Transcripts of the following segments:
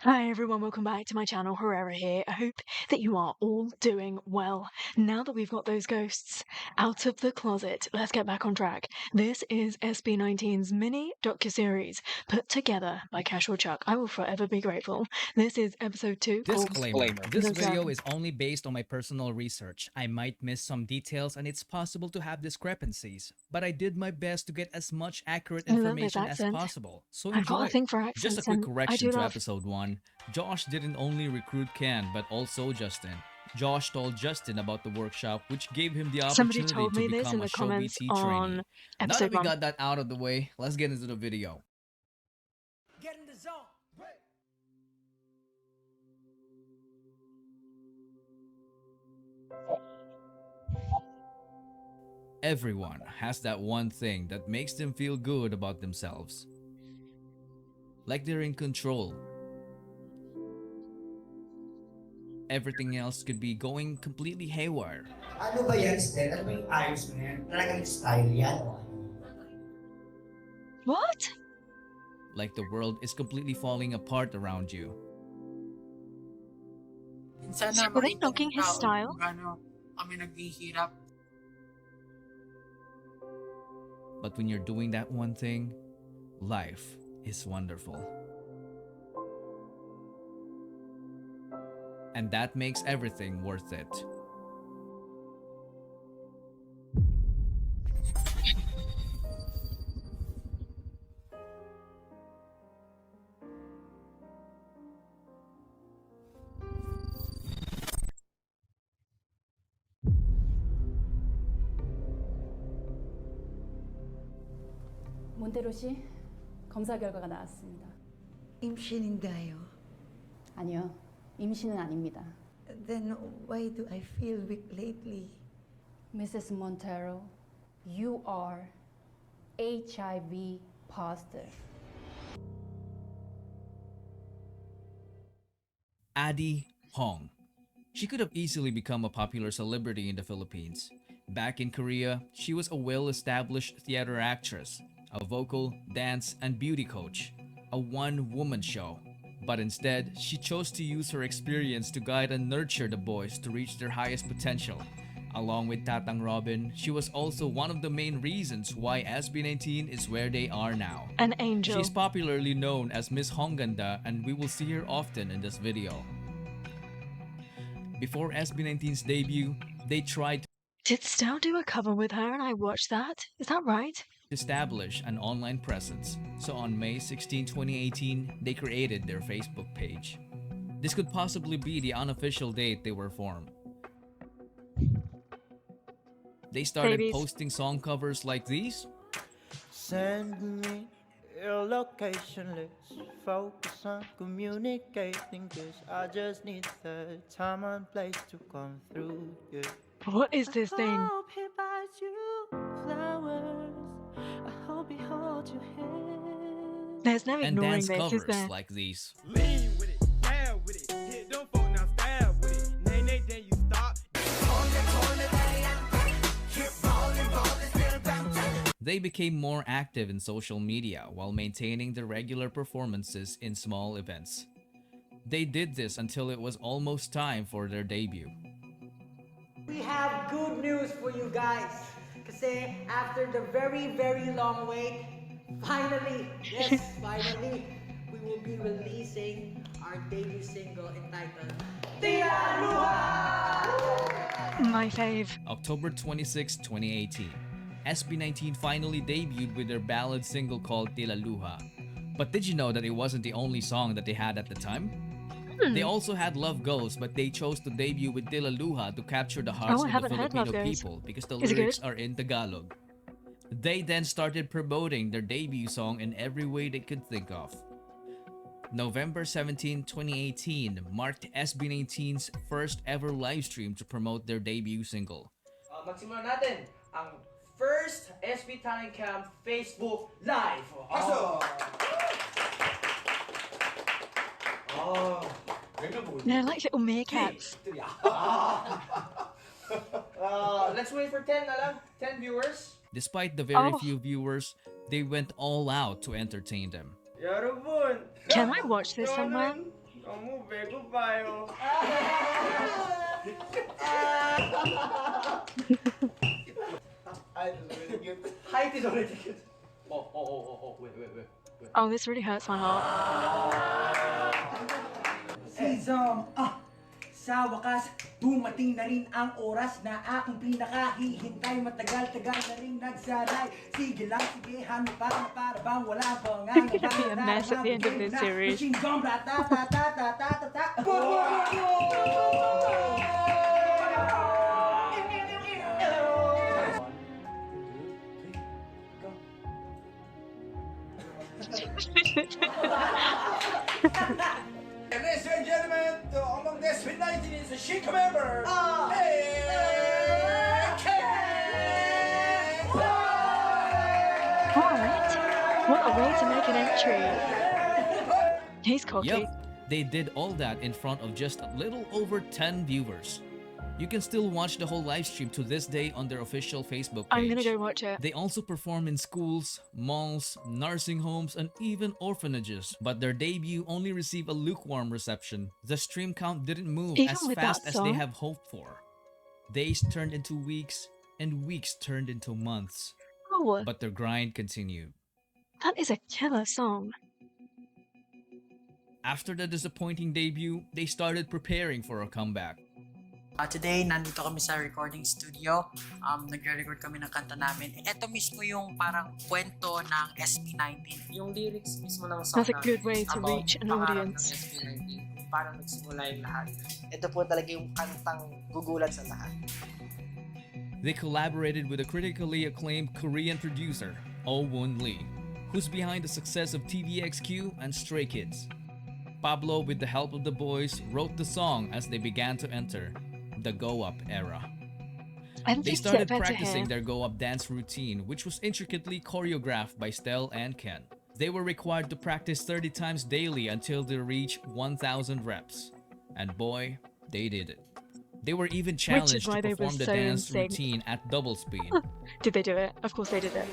Hi everyone, welcome back to my channel. Herrera here. I hope that you are all doing well. Now that we've got those ghosts out of the closet, let's get back on track. This is SB19's mini docuseries put together by Casual Chuck. I will forever be grateful. This is episode 2 called Disclaimer. This The video Zone. is only based on my personal research. I might miss some details and it's possible to have discrepancies, but I did my best to get as much accurate I love this information as accent. possible. So I've got a enjoy. thing for Just a accents quick and I correction do to love. episode 1. Josh didn't only recruit Ken, but also Justin. Josh told Justin about the workshop, which gave him the Somebody opportunity told to me this become in a the Show comments BT on trainee. Now that episode we 1. got that out of the way, let's get into the video. Get in the zone. Everyone has that one thing that makes them feel good about themselves. Like they're in control. Everything else could be going completely haywire. Ano ba yan, Stel? Ano ba yung ayos mo yan? Talagang style yan o ano? What? Like the world is completely falling apart around you. Minsan na Were they makita knocking ng his tao style? kung gaano kami naghihirap. But when you're doing that one thing, life is wonderful. And that makes everything worth it. 몬테로 씨, 검사 결과가 나왔습니다. 임신인가요? 아니요, 임신은 아닙니다. Then why do I feel weak lately? Mrs. Montero, you are HIV positive. Addie Hong. She could have easily become a popular celebrity in the Philippines. Back in Korea, she was a well-established theater actress, a vocal, dance, and beauty coach, a one-woman show. But instead, she chose to use her experience to guide and nurture the boys to reach their highest potential. Along with Tatang Robin, she was also one of the main reasons why SB19 is where they are now. An angel. She's popularly known as Miss Hongganda, and we will see her often in this video. Before SB19's debut, they tried to Did Stel do a cover with her and I watched that? Is that right? establish an online presence, so on May 16, 2018, they created their Facebook page. This could possibly be the unofficial date they were formed. They started Babies. posting song covers like these. Send me your location, let's focus on communicating, cause I just need the time and place to come through, yeah. What is this thing? I hope he buys you flowers, I hope he holds your hand. There's no And ignoring dance this, is covers there? like these. Lean with it, down with it, hit them folk now stab with it. Nay, then you stop. They became more active in social media while maintaining their regular performances in small events. They did this until it was almost time for their debut. We have good news for you guys. Kasi after the very, very long wait, finally, yes, finally, we will be releasing our debut single entitled Tira Luha! My fave. October 26, 2018, SB19 finally debuted with their ballad single called Tila Luha. But did you know that it wasn't the only song that they had at the time? They also had Love Goes, but they chose to debut with Tila Luha to capture the hearts Oh, I of the haven't heard Love Filipino Goes. people because the Is it lyrics good? are in Tagalog. They then started promoting their debut song in every way they could think of. November 17, 2018 marked SB19's first ever live stream to promote their debut single. Magsimulan natin ang first SB Talent Camp Facebook Live. They're like little meerkats. Let's wait for 10 na lang. 10 viewers. Despite the very Oh. few viewers, they went all out to entertain them. Yarabun! Can I watch this somewhere? Kamu, bego ba yo? Height is really cute. Height is already good. Wait. Oh, this really hurts my heart. Season, sa wakas, dumating na rin ang oras na akong pinakahihintay. Matagal-tagal na rin nagsaray. Sige lang, sige, hanap para bang wala pang It's gonna be a mess at the end of this series. Machine gun, ta-ta-ta-ta-ta-ta-ta. Ladies and gentlemen, among the SB19 is a chic member. Alright. What a way to make an entry. He's cocky. Yep, they did all that in front of just a little over 10 viewers. You can still watch the whole live stream to this day on their official Facebook page. I'm gonna go watch it. They also perform in schools, malls, nursing homes, and even orphanages. But their debut only received a lukewarm reception. The stream count didn't move Even as with fast that as they song? have hoped for. Days turned into weeks, and weeks turned into months. Oh, But their grind continued. that is a killer song. After the disappointing debut, they started preparing for a comeback. Today, nandito kami sa recording studio. Nagre-record kami ng kanta namin. Ito mismo yung parang kwento ng SB19. Yung lyrics mismo ng song That's a good way to about reach an pangarap audience. ng SB19. Parang nagsimula yung lahat. Ito po talaga yung kantang gugulat sa lahat. They collaborated with a critically acclaimed Korean producer, Oh Woon Lee, who's behind the success of TVXQ and Stray Kids. Pablo, with the help of the boys, wrote the song as they began to enter the Go Up era. And They things get started better practicing here. their Go Up dance routine, which was intricately choreographed by Stell and Ken. They were required to practice 30 times daily until they reached 1,000 reps. And boy, they did it. They were even challenged why to they were perform the so in dance sync. routine at double speed. Did they do it? Of course they did it.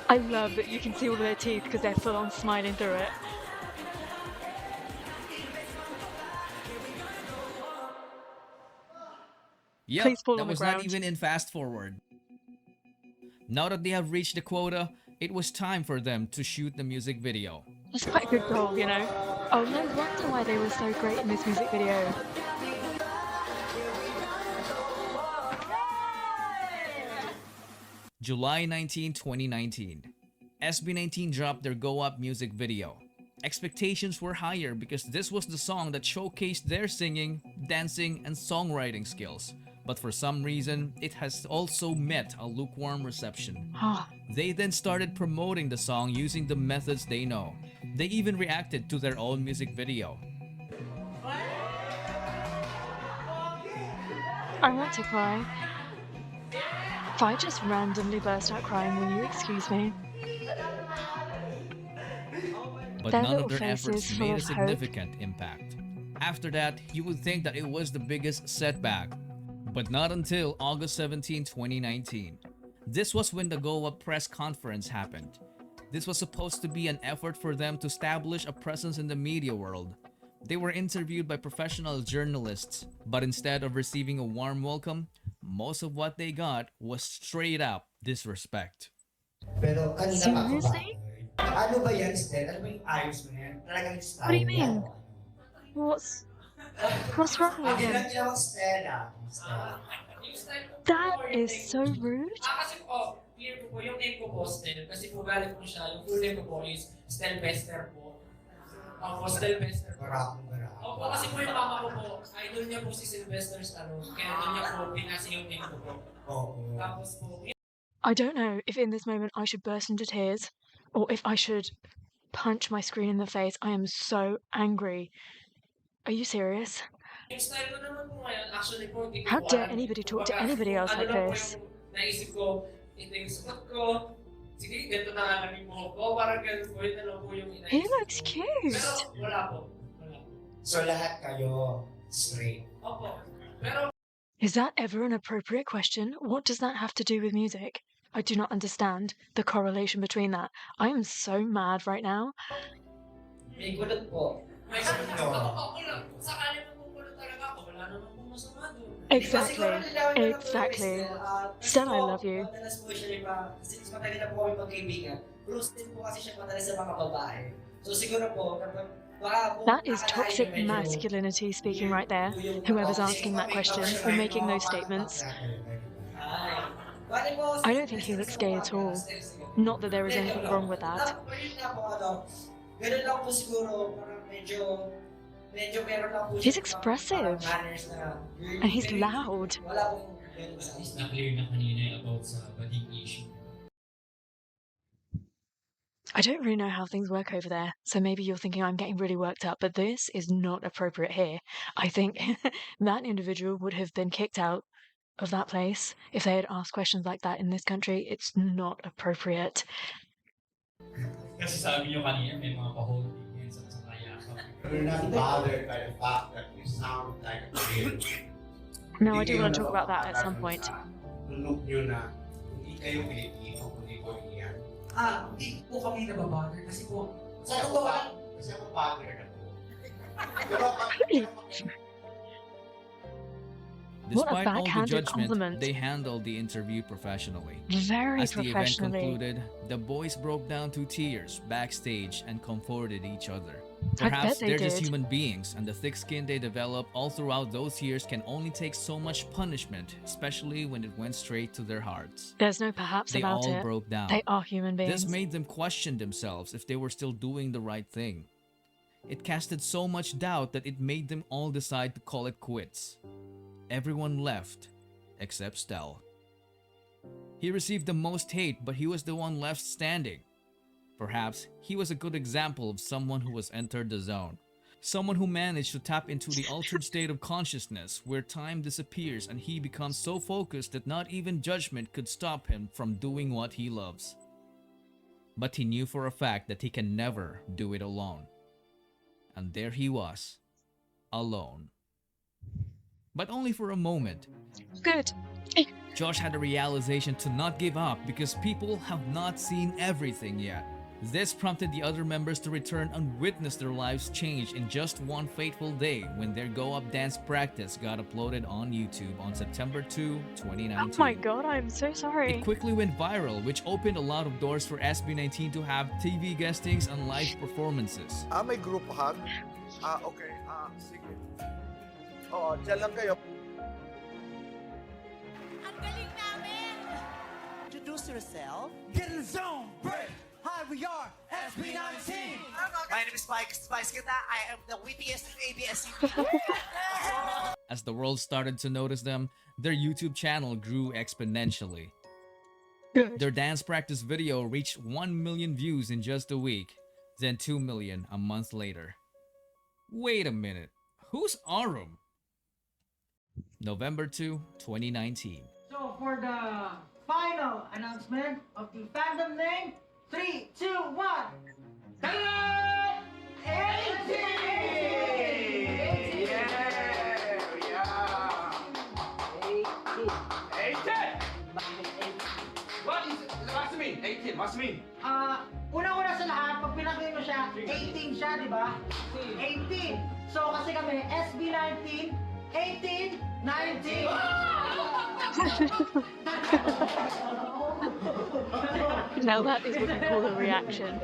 I love that you can see all their teeth because they're full on smiling through it. Yep, Please fall that on the was not ground. even in fast forward. Now that they have reached the quota, it was time for them to shoot the music video. That's quite a good goal, you know. Oh, no wonder why they were so great in this music video. July 19, 2019. SB19 dropped their Go Up music video. Expectations were higher because this was the song that showcased their singing, dancing, and songwriting skills. But for some reason, it has also met a lukewarm reception. They then started promoting the song using the methods they know. They even reacted to their own music video. I want to cry. If I just randomly burst out crying, will you excuse me? But Their none of little their efforts faces full made a of hope. significant impact. After that, you would think that it was the biggest setback. But not until August 17, 2019. This was when the Go Up press conference happened. This was supposed to be an effort for them to establish a presence in the media world. They were interviewed by professional journalists, but instead of receiving a warm welcome, most of what they got was straight up disrespect. Pero kanina pa ako ba? Seriously? Ano ba yan, Stel? Ano ba yung ayos mo yan? Talagang style What do you yan. mean? What's wrong with Ang him? tinatawag Stel Stel. That is so rude. Kasi po, clear po yung name ko po, Stel. Kasi po galit po siya. Yung full name ko po is Stel Bester po. Ako, Stel Bester po. Barako. Opo, kasi po yung mama ko po, idol niya po si Sylvester Stallone. Kaya doon niya po pinasa yung name ko po. Oo. Tapos po, I don't know if in this moment I should burst into tears or if I should punch my screen in the face. I am so angry. Are you serious? yung style ko naman po ngayon, actually po, hindi ko How po dare alam. anybody talk to Kumbaga, anybody else ano like lang po this? yung naisip ko, ito yung suot ko. Sige, ganito na alam yung buhok ko. Parang ganun po, yun na lang po yung inaisip He ko. looks cute. Pero wala po. Wala po. So lahat kayo straight. Opo. Pero Is that ever an appropriate question? What does that have to do with music? I do not understand the correlation between that. I am so mad right now. May kulot po. May Sa sabi inyo. ako lang, kung sakali magugulo talaga ako, wala naman pong masama doon. Hindi po, siguro Exactly. nilawin ko lang po yung Exactly. Estel. Kasi Stel, po, I love you. madalas po siya yung mga, kasi matagal na po kami magkaibigan. Close din po kasi siya madalas sa mga babae. So siguro po, kapag baka po, That is akalain toxic niyo medyo masculinity speaking right there. po yung Whoever's kasi asking that may question crush or kayo, making mga those statements. Ay. Bale po, I don't think he looks gay at all. Not that there is anything wrong with that. Yun nga po, ganun lang po siguro, parang medyo meron lang po He's siya expressive. parang manners na And he's loud. wala pong ganun sa Is na-clear na kanina about sa bading issue. I don't really know how things work over there, so maybe you're thinking I'm getting really worked up, but this is not appropriate here. I think that individual would have been kicked out of that place if they had asked questions like that in this country. It's not appropriate. Kasi sabi niyo kanina, may mga pa-holding yan sa yakap. You're not bothered by the fact that you sound like a kid. No, I do want to talk about that at some point. Tunog nyo na hindi kayo Pilipino, kundi Korean. Hindi po kami nababother kasi po, Kasi ako father na po. Pero What a Despite all the backhanded judgment, compliment. they handled the interview professionally. Very As the event professionally. concluded, the boys broke down to tears backstage and comforted each other. I bet Perhaps they they're just did. human beings, and the thick skin they develop all throughout those years can only take so much punishment, especially when it went straight to their hearts. There's no perhaps They about all it. broke down. They are human beings. This made them question themselves if they were still doing the right thing. It casted so much doubt that it made them all decide to call it quits. Everyone left, except Stel. He received the most hate, but he was the one left standing. Perhaps he was a good example of someone who has entered the zone. Someone who managed to tap into the altered state of consciousness where time disappears and he becomes so focused that not even judgment could stop him from doing what he loves. But he knew for a fact that he can never do it alone. And there he was, alone. But only for a moment. Good. Josh had a realization to not give up because people have not seen everything yet. This prompted the other members to return and witness their lives change in just one fateful day when their Go Up dance practice got uploaded on YouTube on September 2, 2019. Oh my god, I'm so sorry. It quickly went viral, which opened a lot of doors for SB19 to have TV guestings and live performances. May group hug? Okay. Sige. Oo, dyan lang kayo. Ang galing namin! Introduce yourself. Get in the zone, break! Hi, we are SB19! My name is Mike Spice Kita. I am the wittiest in ABS. As the world started to notice them, their YouTube channel grew exponentially. Good. Their dance practice video reached 1 million views in just a week, then 2 million a month later. Wait a minute, who's Arum? November 2, 2019. So for the final announcement of the fandom name, 3, 2, 1. Ta-da! 18! What's it mean? 18, what's it mean? Una-una sa lahat, pag pinakinggan mo siya, 18 siya, di ba? 18. So kasi kami, SB19, 18, 19. Now that is what you call a reaction.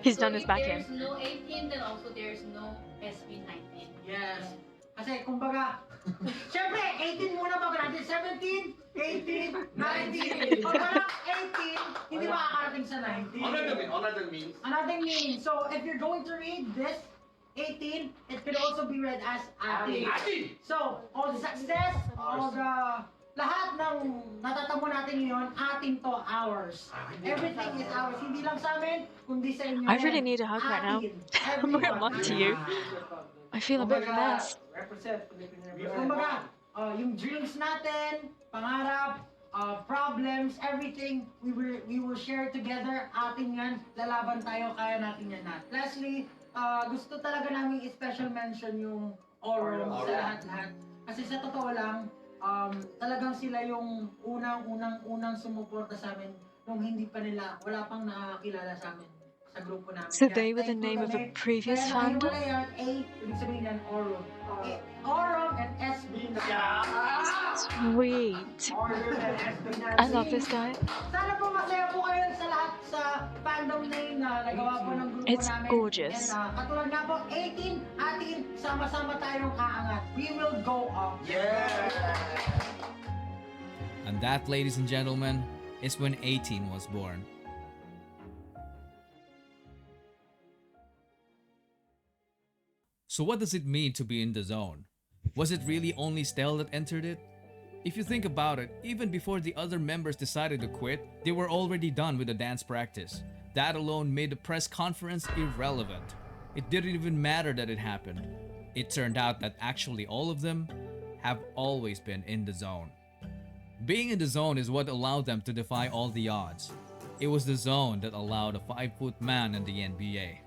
He's done his back in. There's no 18, then also there's no SB19. Yes. Kasi kumbaga, syempre, 18 muna bago natin, 17, 18, 19. Pag walang 18, hindi makakarating sa 19. Another means? Another meaning. So if you're going to read this, 18, it could also be read as atin. So, all the success, all the lahat ng natatamo natin ngayon, atin to, ours. Everything is ours. Hindi lang sa amin, kundi sa inyo. I really need a hug right now. I'm going to lie to you. I feel a bit of a mess. Kumbaga, yung dreams natin, pangarap, problems, everything, we will share together. Atin yan, lalaban tayo, kaya natin yan lahat. Lastly, gusto talaga namin i-special mention yung Orum sa lahat-lahat. Kasi sa totoo lang, talagang sila yung unang sumuporta sa amin nung hindi pa nila, wala pang nakakilala sa amin sa grupo namin. So Kaya they were the thankful name of a kami. previous Kaya founder? nahiwalay yan, A, ibig sabihin yan, Oron. Oron and SB. Sweet. I love this guy. Sana po masaya po kayo sa lahat sa fandom name na nagawa po ng grupo It's namin. gorgeous. And katulad nga po, 18, atin, sama-sama tayong kaangat. We will go up. Yeah! And that, ladies and gentlemen, is when 18 was born. So what does it mean to be in the zone? Was it really only Stell that entered it? If you think about it, even before the other members decided to quit, they were already done with the dance practice. That alone made the press conference irrelevant. It didn't even matter that it happened. It turned out that actually all of them have always been in the zone. Being in the zone is what allowed them to defy all the odds. It was the zone that allowed a 5-foot man in the NBA.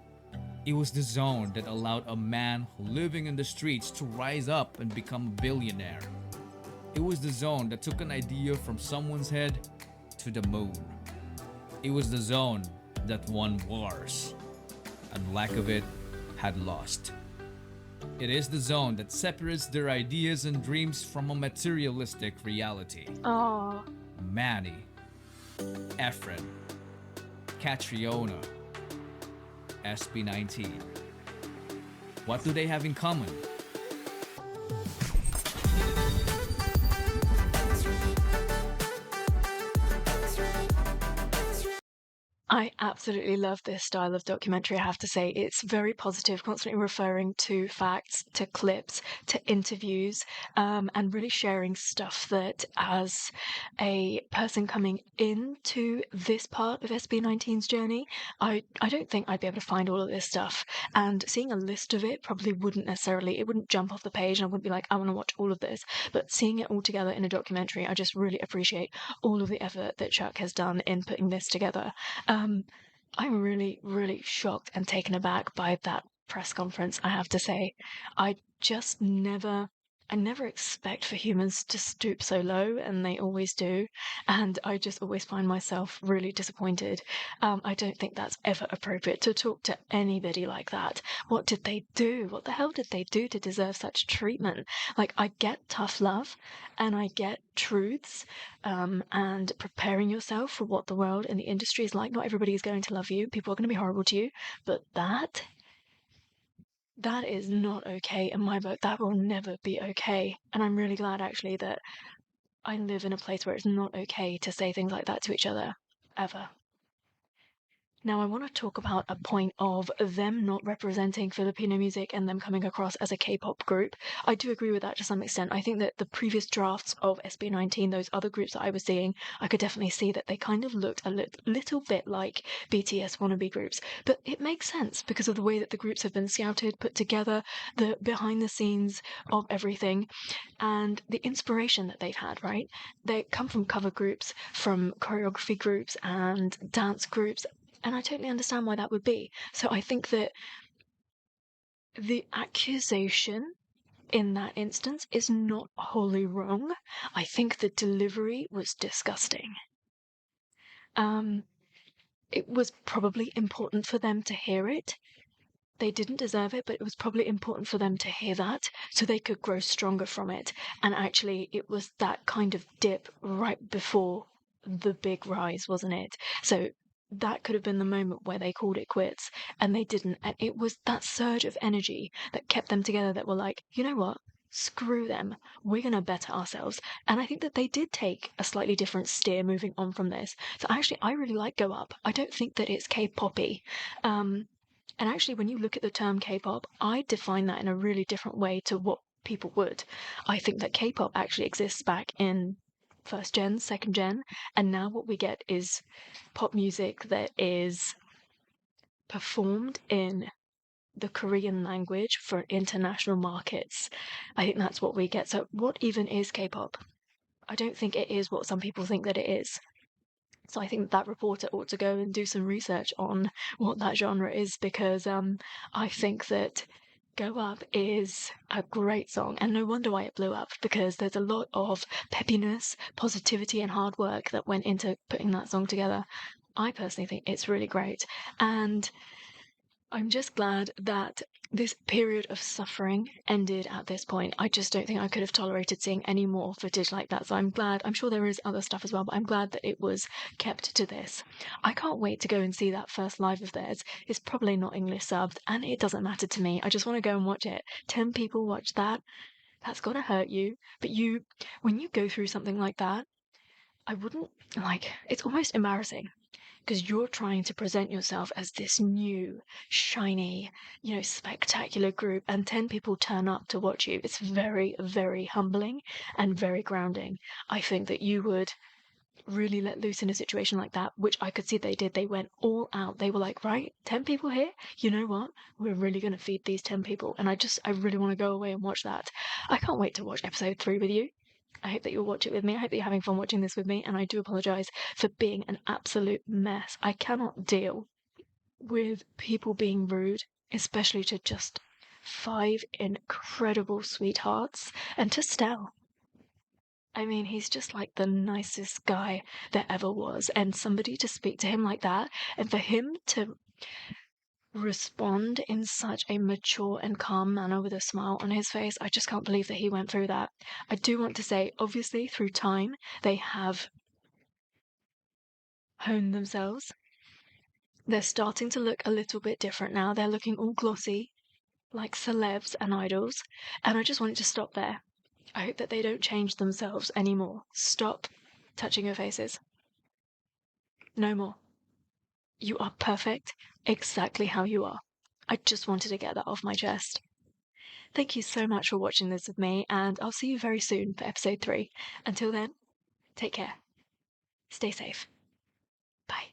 It was the zone that allowed a man living in the streets to rise up and become a billionaire. It was the zone that took an idea from someone's head to the moon. It was the zone that won wars, and lack of it had lost. It is the zone that separates their ideas and dreams from a materialistic reality. Oh. Manny, Efren, Catriona, SB19. What do they have in common? I absolutely love this style of documentary, I have to say. It's very positive, constantly referring to facts, to clips, to interviews, and really sharing stuff that as a person coming into this part of SB19's journey, I don't think I'd be able to find all of this stuff. And seeing a list of it probably it wouldn't jump off the page and I wouldn't be like, I want to watch all of this. But seeing it all together in a documentary, I just really appreciate all of the effort that Chuck has done in putting this together. I'm really, really shocked and taken aback by that press conference, I have to say. I never expect for humans to stoop so low, and they always do. And I just always find myself really disappointed. I don't think that's ever appropriate to talk to anybody like that. What did they do? What the hell did they do to deserve such treatment? Like, I get tough love and I get truths, and preparing yourself for what the world and the industry is like. Not everybody is going to love you. People are going to be horrible to you. But that is not okay in my book. That will never be okay. And I'm really glad actually that I live in a place where it's not okay to say things like that to each other, ever. Now, I want to talk about a point of them not representing Filipino music and them coming across as a K-pop group. I do agree with that to some extent. I think that the previous drafts of SB19, those other groups that I was seeing, I could definitely see that they kind of looked a little bit like BTS wannabe groups. But it makes sense because of the way that the groups have been scouted, put together, the behind the scenes of everything, and the inspiration that they've had, right? They come from cover groups, from choreography groups and dance groups, and I totally understand why that would be. So I think that the accusation in that instance is not wholly wrong. I think the delivery was disgusting. It was probably important for them to hear it. They didn't deserve it, but it was probably important for them to hear that so they could grow stronger from it. And actually, it was that kind of dip right before the big rise, wasn't it? So that could have been the moment where they called it quits, and they didn't. And it was that surge of energy that kept them together, that were like, you know what? Screw them. We're going to better ourselves. And I think that they did take a slightly different steer moving on from this. So actually, I really like Go Up. I don't think that it's K-poppy. And actually, when you look at the term K-pop, I define that in a really different way to what people would. I think that K-pop actually exists back in first gen, second gen, and now what we get is pop music that is performed in the Korean language for international markets. I think that's what we get. So what even is K-pop? I don't think it is what some people think that it is. So I think that reporter ought to go and do some research on what that genre is, because I think that Go Up is a great song, and no wonder why it blew up, because there's a lot of peppiness, positivity, and hard work that went into putting that song together. I personally think it's really great, and I'm just glad that this period of suffering ended at this point. I just don't think I could have tolerated seeing any more footage like that. So I'm glad, I'm sure there is other stuff as well, but I'm glad that it was kept to this. I can't wait to go and see that first live of theirs. It's probably not English subbed, and it doesn't matter to me. I just want to go and watch it. 10 people watch that. That's gotta hurt you. But when you go through something like that, I wouldn't, it's almost embarrassing, because you're trying to present yourself as this new, shiny, spectacular group, and 10 people turn up to watch you. It's very, very humbling and very grounding. I think that you would really let loose in a situation like that, which I could see they did. They went all out. They were like, right, 10 people here? You know what? We're really going to feed these 10 people. And I really want to go away and watch that. I can't wait to watch episode 3 with you. I hope that you'll watch it with me. I hope that you're having fun watching this with me, and I do apologise for being an absolute mess. I cannot deal with people being rude, especially to just 5 incredible sweethearts, and to Stell. I mean, he's just like the nicest guy there ever was, and somebody to speak to him like that, and for him to respond in such a mature and calm manner with a smile on his face. I just can't believe that he went through that. I do want to say, obviously, through time, they have honed themselves. They're starting to look a little bit different now. They're looking all glossy, like celebs and idols, and I just want it to stop there. I hope that they don't change themselves anymore. Stop touching your faces. No more. You are perfect, exactly how you are. I just wanted to get that off my chest. Thank you so much for watching this with me, and I'll see you very soon for episode 3. Until then, take care. Stay safe. Bye.